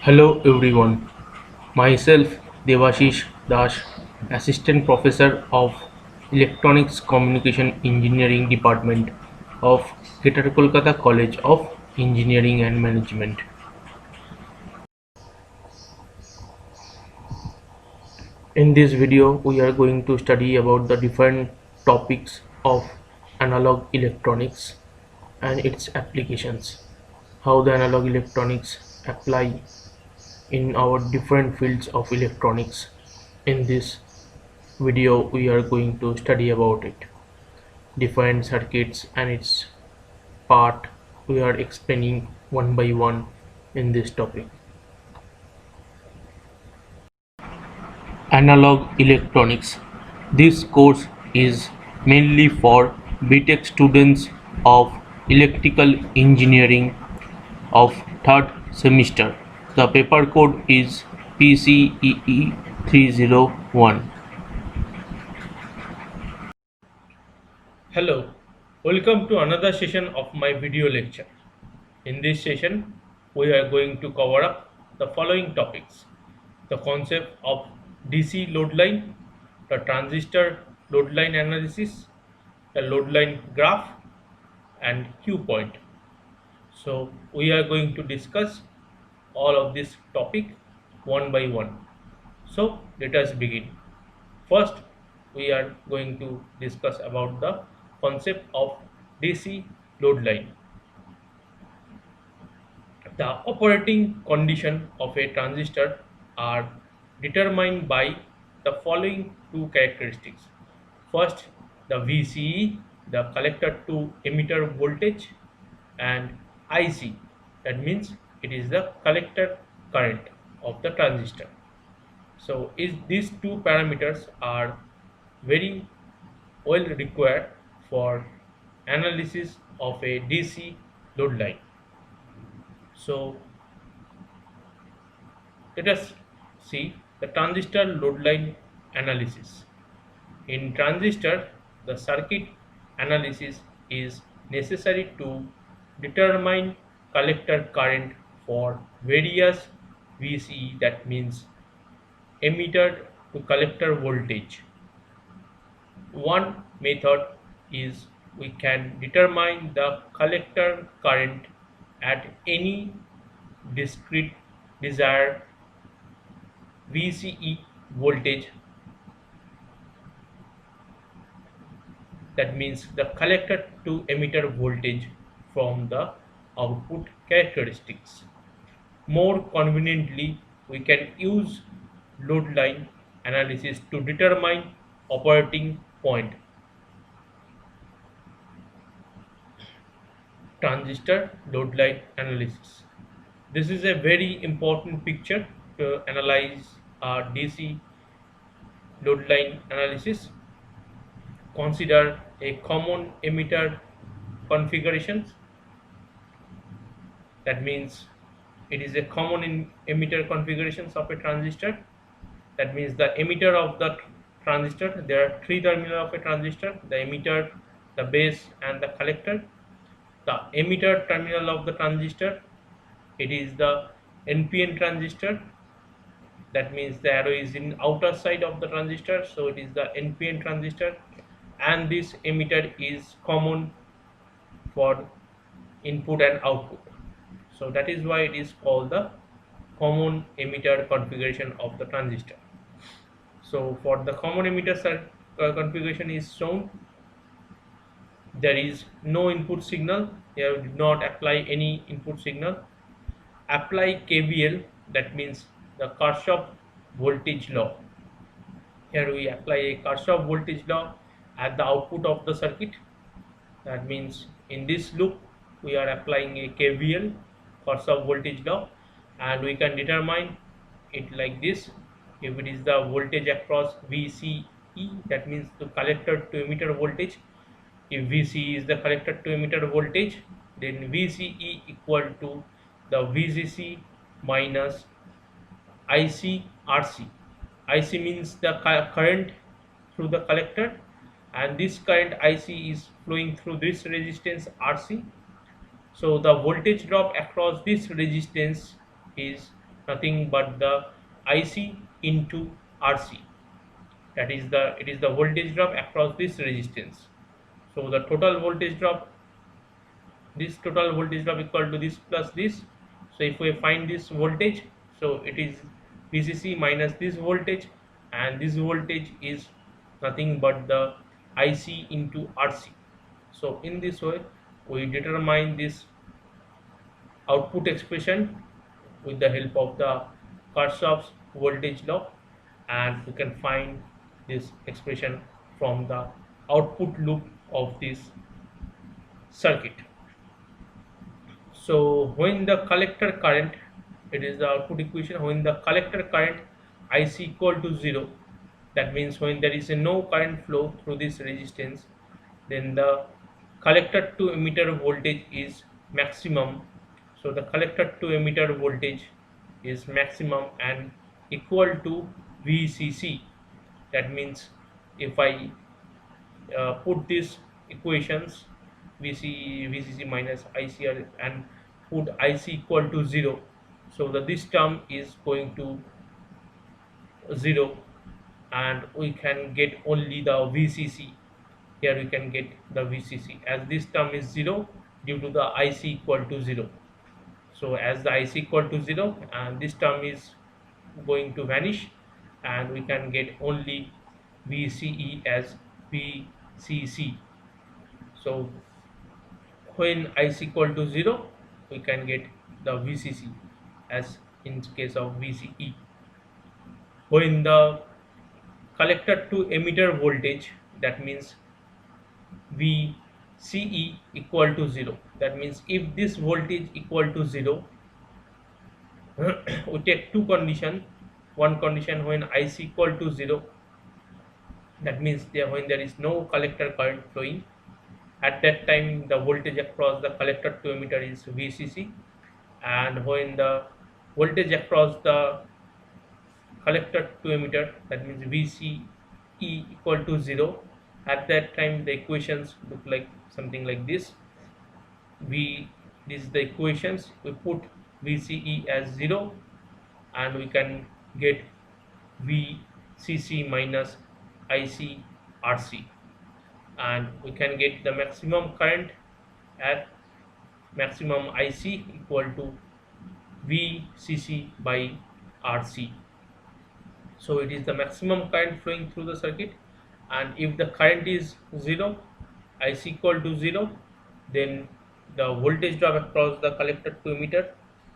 Hello everyone, myself Devashish Das, Assistant Professor of Electronics Communication Engineering Department of Greater Kolkata College of Engineering and Management. In this video, we are going to study about the different topics of analog electronics and its applications, how the analog electronics apply in our different fields of electronics. In this video we are going to study about it, different circuits and its part we are explaining one by one in this topic. Analog electronics. This course is mainly for BTech students of electrical engineering of third semester. The paper code is PCEE 301. Hello, welcome to another session of my video lecture. In this session, we are going to cover up the following topics: the concept of DC load line, the transistor load line analysis, the load line graph, and Q point. So, we are going to discuss all of this topic one by one. So, let us begin. First, we are going to discuss about the concept of DC load line. The operating condition of a transistor are determined by the following two characteristics. First, the VCE, the collector to emitter voltage, and IC, that means it is the collector current of the transistor. So these two parameters are very well required for analysis of a DC load line. So let us see the transistor load line analysis. In transistor, the circuit analysis is necessary to determine collector current for various VCE, that means emitter to collector voltage. One method is we can determine the collector current at any discrete desired VCE voltage, that means the collector to emitter voltage from the output characteristics. More conveniently, we can use load line analysis to determine operating point. Transistor load line analysis. This is a very important picture to analyze DC load line analysis. Consider a common emitter configurations. That means it is a common emitter configurations of a transistor. That means the emitter of the transistor, there are three terminals of a transistor: the emitter, the base, and the collector. The emitter terminal of the transistor, it is the NPN transistor. That means the arrow is in outer side of the transistor, so it is the NPN transistor, and this emitter is common for input and output. So that is why it is called the common emitter configuration of the transistor. So for the common emitter configuration is shown, there is no input signal. Here did not apply any input signal. Apply KVL, that means the Kirchhoff voltage law. Here we apply a Kirchhoff voltage law at the output of the circuit. That means in this loop we are applying a KVL, Kirchhoff voltage law, and we can determine it like this. If it is the voltage across VCE, that means the collector to emitter voltage. If VCE is the collector to emitter voltage, then VCE equal to the VCC minus IC RC. IC means the current through the collector, and this current IC is flowing through this resistance RC. So the voltage drop across this resistance is nothing but the IC into RC. That is the it is the voltage drop across this resistance. So the total voltage drop, this total voltage drop equal to this plus this. So if we find this voltage, so it is VCC minus this voltage, and this voltage is nothing but the IC into RC. So in this way we determine this output expression with the help of the Kirchhoff's voltage law, and we can find this expression from the output loop of this circuit. So when the collector current, it is the output equation, when the collector current IC equal to 0, that means when there is a no current flow through this resistance, then the collector to emitter voltage is maximum. So the collector to emitter voltage is maximum and equal to VCC. That means if I put these equations VCC minus ICR and put IC equal to 0, so that this term is going to 0, and we can get only the VCC. Here we can get the VCC as this term is 0 due to the IC equal to 0. So as the IC equal to 0, and this term is going to vanish, and we can get only VCE as VCC. So when I is equal to 0, we can get the VCC as in case of VCE. When the collector to emitter voltage, that means VCE equal to 0. That means if this voltage equal to 0, we take two conditions. One condition when IC equal to 0, that means when there is no collector current flowing. At that time the voltage across the collector to emitter is VCC, and when the voltage across the collector to emitter, that means VCE equal to 0, at that time the equations look like something like this. This is the equations, we put VCE as 0, and we can get VCC minus IC RC, and we can get the maximum current at maximum IC equal to VCC by RC. So it is the maximum current flowing through the circuit, and if the current is 0, IC equal to 0, then the voltage drop across the collector to emitter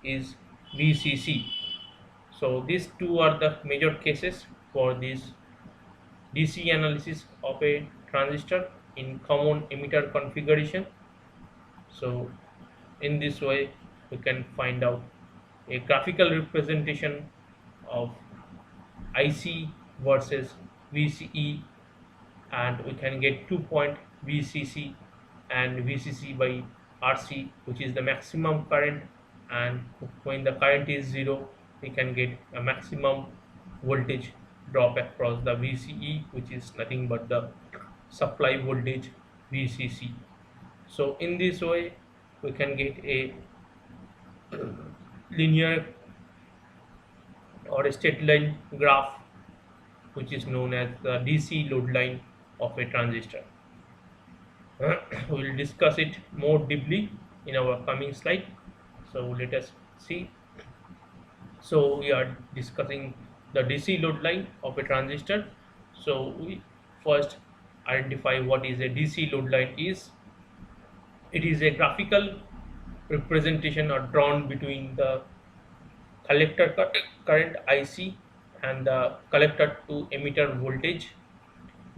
is VCC. So these two are the major cases for this DC analysis of a transistor in common emitter configuration. So in this way we can find out a graphical representation of IC versus VCE, and we can get 2-point VCC and VCC by RC, which is the maximum current, and when the current is 0, we can get a maximum voltage drop across the VCE, which is nothing but the supply voltage VCC. So in this way we can get a linear or a straight line graph, which is known as the DC load line of a transistor. We will discuss it more deeply in our coming slide. So let us see. So we are discussing the DC load line of a transistor. So we first identify what is a DC load line is. It is a graphical representation or drawn between the collector current IC and the collector to emitter voltage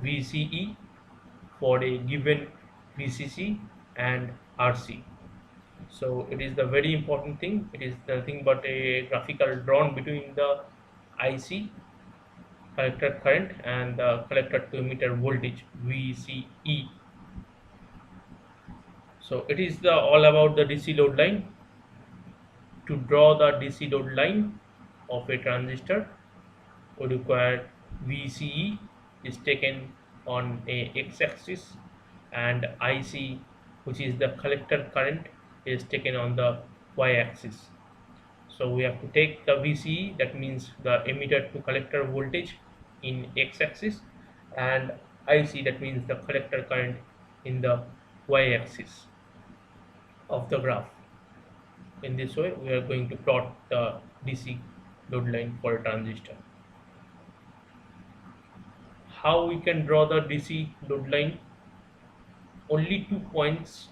VCE for a given VCC and RC. So it is the very important thing. It is nothing but a graphical drawn between the IC collector current and the collector to emitter voltage VCE. So it is the all about the DC load line. To draw the DC load line of a transistor, we require VCE is taken on a x-axis, and IC, which is the collector current, is taken on the y-axis. So we have to take the VCE, that means the emitter to collector voltage in x-axis, and IC, that means the collector current in the y-axis of the graph. In this way, we are going to plot the DC load line for a transistor. How we can draw the DC load line? Only 2 points,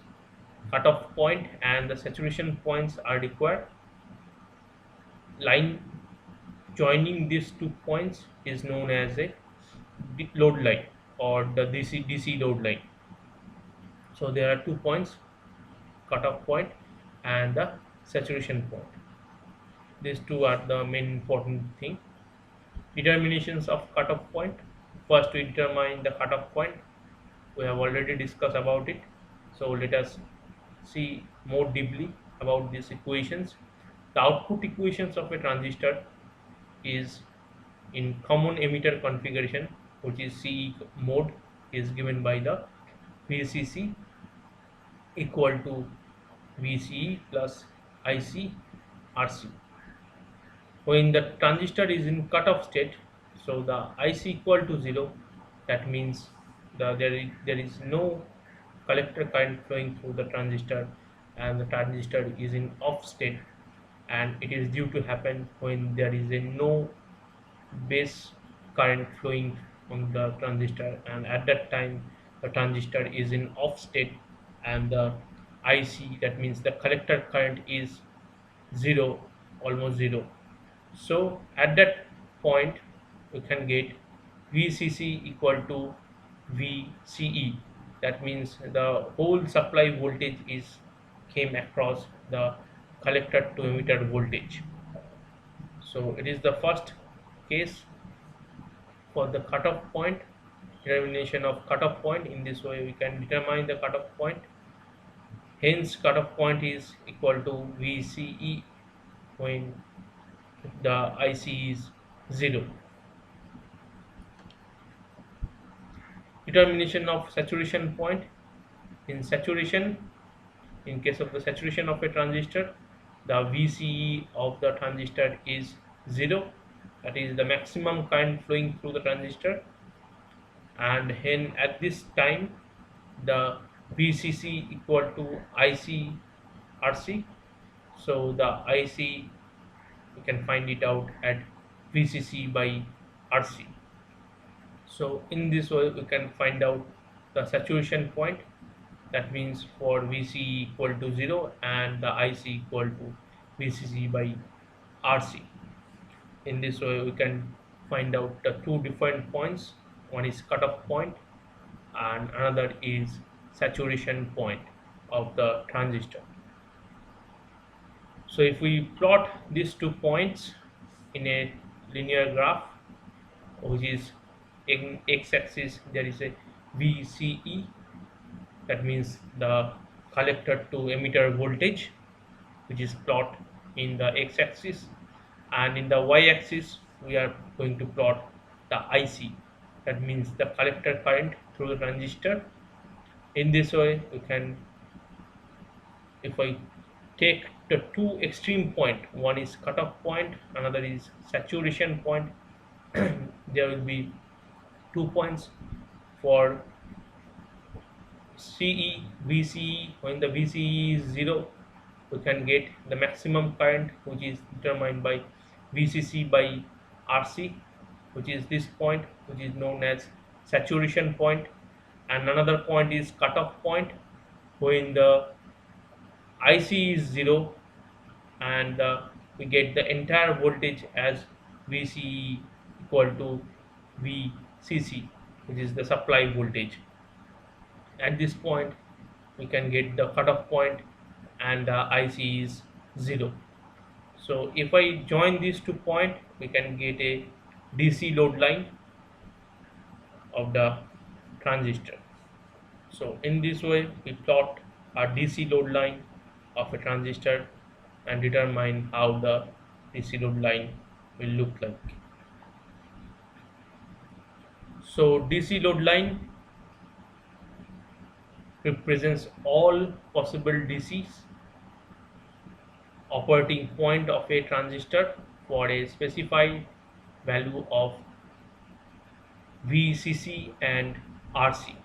cutoff point and the saturation points, are required. Line joining these 2 points is known as a load line or the DC load line. So there are 2 points, cutoff point and the saturation point. These two are the main important thing. Determinations of cutoff point. First we determine the cutoff point. We have already discussed about it. So let us see more deeply about these equations. The output equations of a transistor is in common emitter configuration, which is CE mode, is given by the VCC equal to VCE plus IC RC. When the transistor is in cutoff state, so the IC equal to 0, that means there is no collector current flowing through the transistor and the transistor is in off state, and it is due to happen when there is a no base current flowing on the transistor, and at that time the transistor is in off state and the IC, that means the collector current, is 0, almost 0. So at that point we can get VCC equal to VCE, that means the whole supply voltage is came across the collector to emitter voltage. So it is the first case for the cutoff point, determination of cutoff point. In this way we can determine the cutoff point. Hence cutoff point is equal to VCE when the IC is 0. Determination of saturation point. In saturation, in case of the saturation of a transistor, the VCE of the transistor is 0, that is the maximum current flowing through the transistor, and hence at this time the VCC equal to IC RC. So the IC, we can find it out at VCC by RC. So in this way we can find out the saturation point, that means for VCE equal to 0 and the IC equal to VCC by RC. In this way we can find out the two different points. One is cutoff point and another is saturation point of the transistor. So if we plot these 2 points in a linear graph, which is in x-axis there is a VCE, that means the collector to emitter voltage, which is plot in the x-axis, and in the y-axis we are going to plot the IC, that means the collector current through the transistor. In this way we can, if I take the two extreme point, one is cutoff point, another is saturation point, there will be 2 points for CE, VCE. When the VCE is 0, we can get the maximum current, which is determined by VCC by RC, which is this point, which is known as saturation point. And another point is cutoff point, when the IC is 0 and we get the entire voltage as VCE equal to VCC, which is the supply voltage. At this point we can get the cutoff point and the IC is 0. So if I join these 2 points, we can get a DC load line of the transistor. So in this way we plot a DC load line of a transistor and determine how the DC load line will look like. So DC load line represents all possible DCs operating point of a transistor for a specified value of VCC and RC.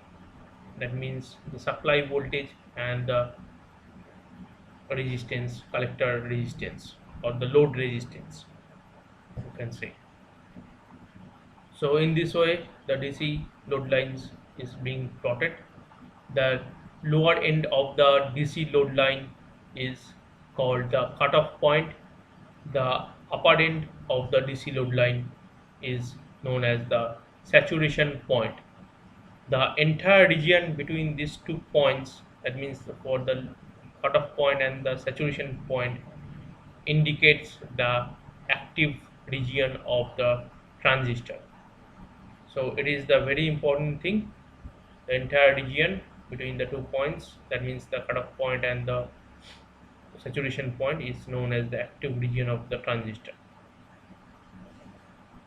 That means the supply voltage and the resistance, collector resistance, or the load resistance, you can say. So in this way, the DC load lines is being plotted. The lower end of the DC load line is called the cutoff point. The upper end of the DC load line is known as the saturation point. The entire region between these 2 points, that means for the cutoff point and the saturation point, indicates the active region of the transistor. So it is the very important thing. The entire region between the 2 points, that means the cutoff point and the saturation point, is known as the active region of the transistor.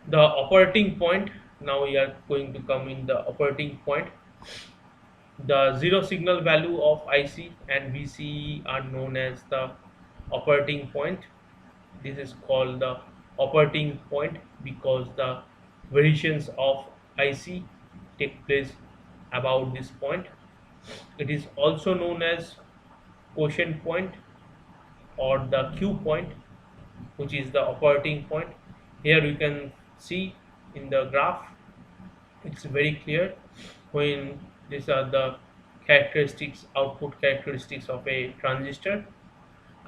The operating point, now we are going to come in the operating point. The zero signal value of IC and VCE are known as the operating point. This is called the operating point because the variations of IC take place about this point. It is also known as quotient point or the Q point, which is the operating point. Here you can see in the graph, it's very clear when these are the characteristics, output characteristics of a transistor,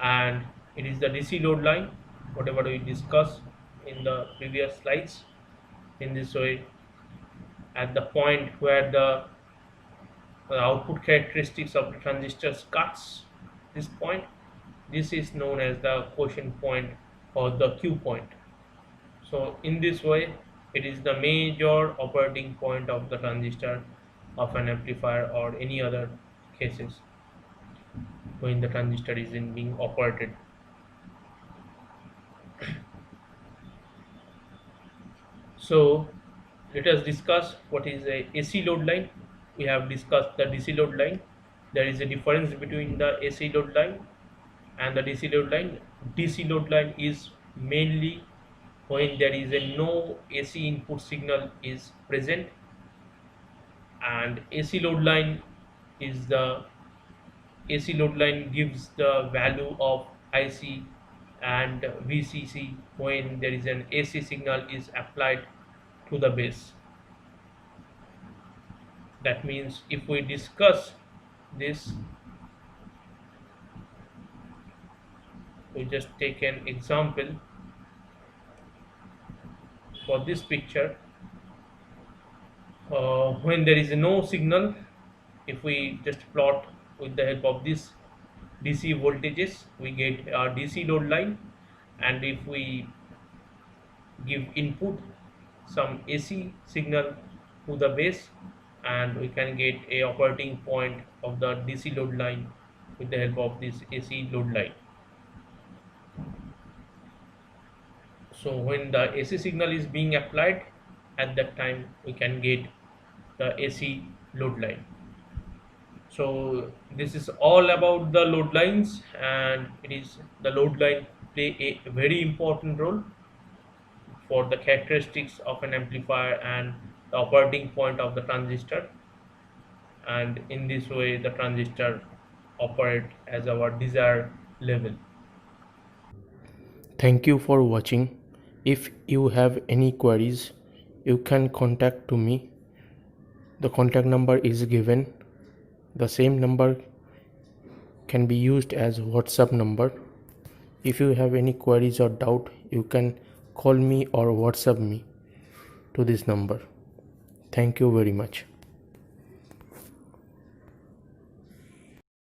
and it is the DC load line, whatever we discussed in the previous slides. In this way, at the point where the output characteristics of the transistors cuts this point, this is known as the quotient point or the Q point. So in this way, it is the major operating point of the transistor of an amplifier or any other cases when the transistor is in being operated. So let us discuss what is a AC load line. We have discussed the DC load line. There is a difference between the AC load line and the DC load line. DC load line is mainly when there is a no AC input signal is present, and AC load line is the AC load line gives the value of IC and VCC when there is an AC signal is applied to the base. That means if we discuss this, we just take an example for this picture. When there is no signal, if we just plot with the help of this DC voltages, we get our DC load line, and if we give input some AC signal to the base, and we can get a operating point of the DC load line with the help of this AC load line. So when the AC signal is being applied, at that time we can get the AC load line. So this is all about the load lines, and it is the load line play a very important role for the characteristics of an amplifier and the operating point of the transistor, and in this way the transistor operate as our desired level. Thank you for watching. If you have any queries, you can contact to me. The contact number is given. The same number can be used as WhatsApp number. If you have any queries or doubt, you can call me or WhatsApp me to this number. Thank you very much.